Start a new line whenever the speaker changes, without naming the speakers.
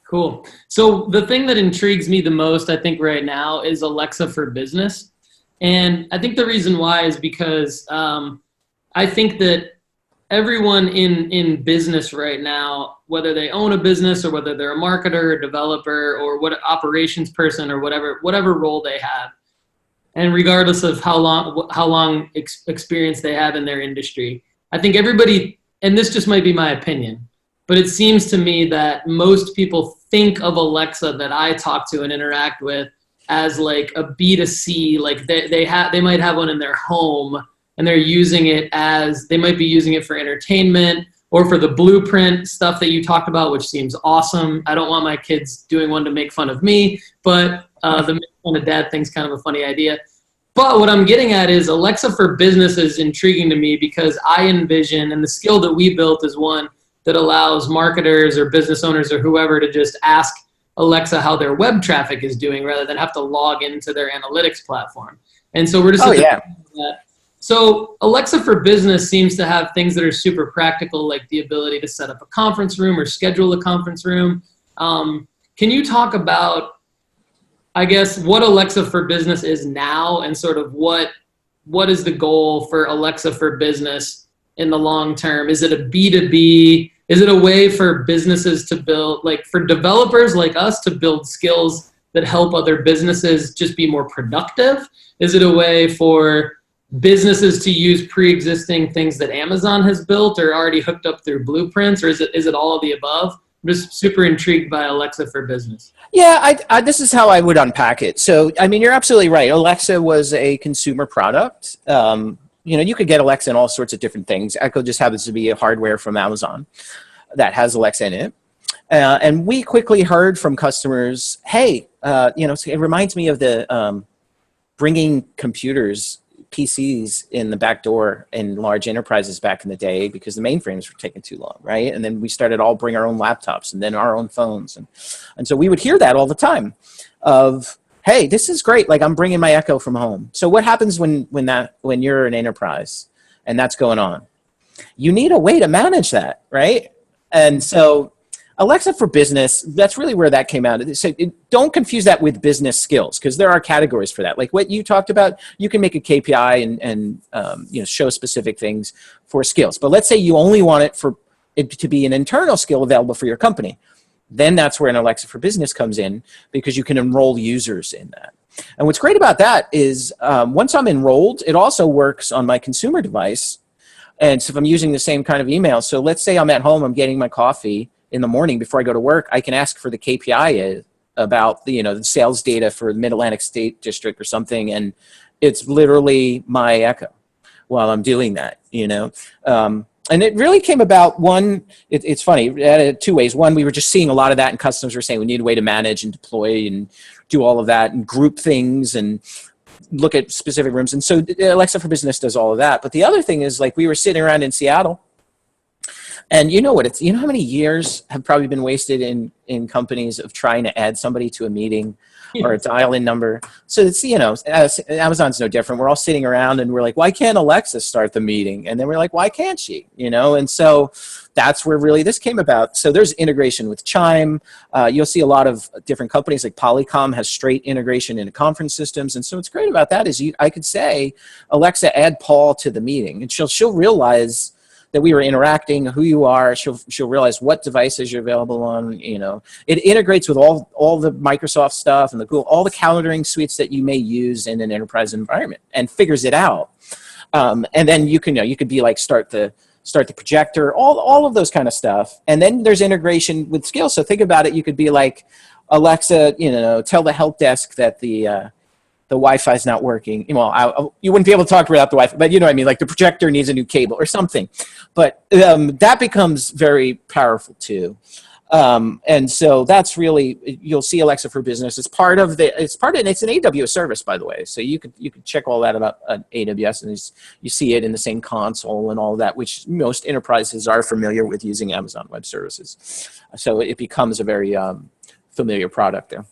Cool. So the thing that intrigues me the most, I think right now, is Alexa for Business. And I think the reason why is because I think that everyone in business right now, whether they own a business or whether they're a marketer, a developer, or what operations person or whatever role they have, and regardless of how long experience they have in their industry, I think everybody, and this just might be my opinion, but it seems to me that most people think of Alexa that I talk to and interact with as like a B2C, like they might have one in their home and they're using it as, they might be using it for entertainment or for the blueprint stuff that you talked about, which seems awesome. I don't want my kids doing one to make fun of me, but the make fun of dad thing's kind of a funny idea. But what I'm getting at is Alexa for Business is intriguing to me because I envision, and the skill that we built is one that allows marketers or business owners or whoever to just ask Alexa how their web traffic is doing rather than have to log into their analytics platform. And so we're just that. So Alexa for Business seems to have things that are super practical, like the ability to set up a conference room or schedule a conference room. Can you talk about, I guess, what Alexa for Business is now and sort of what is the goal for Alexa for Business in the long term? Is it a B2B? Is it a way for businesses to build, like for developers like us to build skills that help other businesses just be more productive? Is it a way for businesses to use pre-existing things that Amazon has built or already hooked up through blueprints, or is it all of the above? I'm just super intrigued by Alexa for Business.
Yeah, this is how I would unpack it. So, I mean, you're absolutely right. Alexa was a consumer product. You could get Alexa in all sorts of different things. Echo just happens to be a hardware from Amazon that has Alexa in it. And we quickly heard from customers, hey, it reminds me of the bringing computers, PCs in the back door in large enterprises back in the day because the mainframes were taking too long, right? And then we started all bring our own laptops and then our own phones. And so we would hear that all the time of, hey, this is great. Like I'm bringing my Echo from home. So what happens when you're an enterprise and that's going on? You need a way to manage that, right? And so Alexa for Business, that's really where that came out. So don't confuse that with business skills because there are categories for that. Like what you talked about, you can make a KPI and show specific things for skills. But let's say you only want it for it to be an internal skill available for your company. Then that's where an Alexa for Business comes in because you can enroll users in that. And what's great about that is once I'm enrolled, it also works on my consumer device. And so if I'm using the same kind of email, so let's say I'm at home, I'm getting my coffee in the morning before I go to work, I can ask for the KPI about the sales data for the Mid-Atlantic State District or something, and it's literally my Echo while I'm doing that, And it really came about, one, it's funny, two ways. One, we were just seeing a lot of that, and customers were saying we need a way to manage and deploy and do all of that and group things and look at specific rooms. And so Alexa for Business does all of that. But the other thing is, like, we were sitting around in Seattle, and you know how many years have probably been wasted in companies of trying to add somebody to a meeting or a dial-in number. So it's, Amazon's no different. We're all sitting around and we're like, why can't Alexa start the meeting? And then we're like, why can't she? And so that's where really this came about. So there's integration with Chime. You'll see a lot of different companies like Polycom has straight integration into conference systems. And so what's great about that is I could say, Alexa, add Paul to the meeting, and she'll realize that we were interacting, who you are. She'll realize what devices you're available on. It integrates with all the Microsoft stuff and the Google, all the calendaring suites that you may use in an enterprise environment, and figures it out. And then you could be like start the projector, all of those kind of stuff. And then there's integration with skills. So think about it. You could be like, Alexa, tell the help desk that the Wi-Fi is not working. Well, you wouldn't be able to talk without the Wi-Fi, but you know what I mean? Like the projector needs a new cable or something. But that becomes very powerful too. And so that's really, you'll see Alexa for Business. It's an AWS service, by the way. So you could check all that about AWS, and you see it in the same console and all of that, which most enterprises are familiar with using Amazon Web Services. So it becomes a very familiar product there.